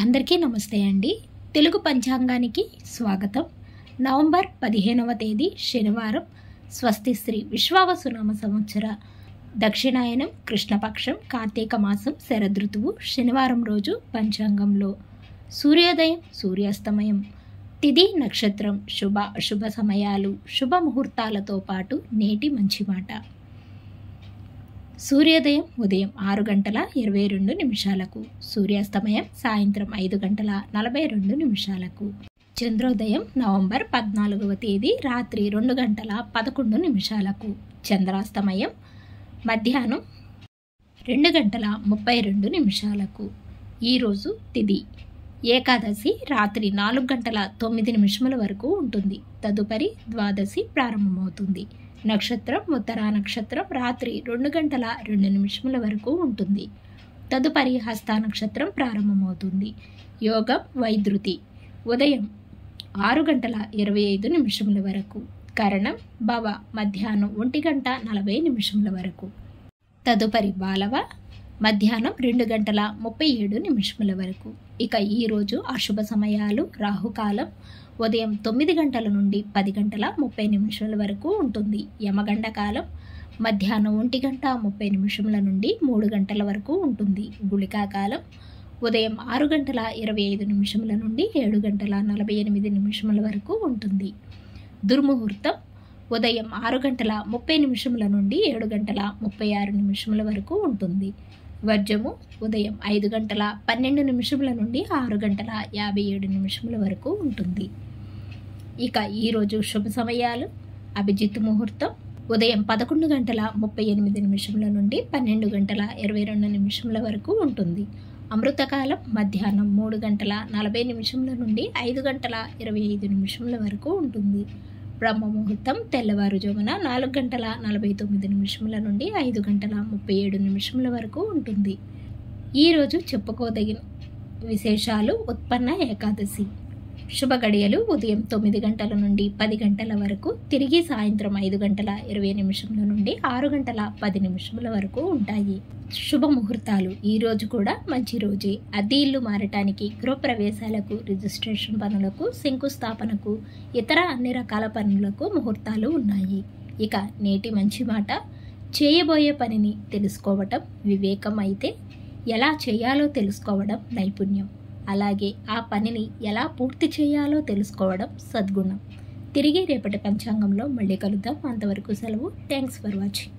అందరికీ నమస్తే అండి. తెలుగు పంచాంగానికి స్వాగతం. నవంబర్ 15వ తేదీ శనివారం, స్వస్తి శ్రీ విశ్వావసునామ సంవత్సర దక్షిణాయనం కృష్ణపక్షం కార్తీక మాసం శరదృతువు శనివారం రోజు పంచాంగంలో సూర్యోదయం, సూర్యాస్తమయం, తిథి, నక్షత్రం, శుభ అశుభ సమయాలు, శుభముహూర్తాలతో పాటు నేటి మంచి మాట. సూర్యోదయం ఉదయం 6:22 సూర్యాస్తమయం సాయంత్రం 5:42. చంద్రోదయం నవంబర్ 14వ తేదీ రాత్రి 2:11. చంద్రాస్తమయం మధ్యాహ్నం 2:32. ఈరోజు తిథి ఏకాదశి రాత్రి 4:09 వరకు ఉంటుంది. తదుపరి ద్వాదశి ప్రారంభమవుతుంది. నక్షత్రం ఉత్తరా నక్షత్రం రాత్రి 2:02 వరకు ఉంటుంది. తదుపరి హస్త నక్షత్రం ప్రారంభమవుతుంది. యోగం వైద్యుతి ఉదయం 6:25 వరకు. కరణం భవ మధ్యాహ్నం 1:40 వరకు. తదుపరి బాలవ మధ్యాహ్నం 2:37 వరకు. ఇక ఈరోజు అశుభ సమయాలు రాహుకాలం ఉదయం 9 గంటల నుండి 10:30 వరకు ఉంటుంది. యమగండ కాలం మధ్యాహ్నం 1:30 నుండి 3 గంటల వరకు ఉంటుంది. గుళికా కాలం ఉదయం 6:25 నుండి 7:48 వరకు ఉంటుంది. దుర్ముహూర్తం ఉదయం 6:30 నుండి 7:36 వరకు ఉంటుంది. వర్జము ఉదయం 5:12 నుండి 6:57 వరకు ఉంటుంది. ఇక ఈరోజు శుభ సమయాలు అభిజిత్ ముహూర్తం ఉదయం 11:38 నుండి 12:22 వరకు ఉంటుంది. అమృతకాలం మధ్యాహ్నం 3:40 నుండి 5:25 వరకు ఉంటుంది. బ్రహ్మ ముహూర్తం తెల్లవారుజామున 4:49 నుండి 5:37 వరకు ఉంటుంది. ఈరోజు చెప్పుకోదగిన విశేషాలు ఉత్పన్న ఏకాదశి. శుభ గడియలు ఉదయం 9 గంటల నుండి 10 గంటల వరకు, తిరిగి సాయంత్రం 5:20 నుండి 6:10 వరకు ఉంటాయి. శుభ ముహూర్తాలు ఈరోజు కూడా మంచి రోజే. అద్దె ఇల్లు మారటానికి, గృహప్రవేశాలకు, రిజిస్ట్రేషన్ పనులకు, శంకుస్థాపనకు, ఇతర అన్ని రకాల పనులకు ముహూర్తాలు ఉన్నాయి. ఇక నేటి మంచి మాట, చేయబోయే పనిని తెలుసుకోవటం వివేకం అయితే, ఎలా చేయాలో తెలుసుకోవడం నైపుణ్యం. అలాగే ఆ పనిని ఎలా పూర్తి చేయాలో తెలుసుకోవడం సద్గుణం. తిరిగి రేపటి పంచాంగంలో మళ్ళీ కలుద్దాం. అంతవరకు సెలవు. Thanks for watching.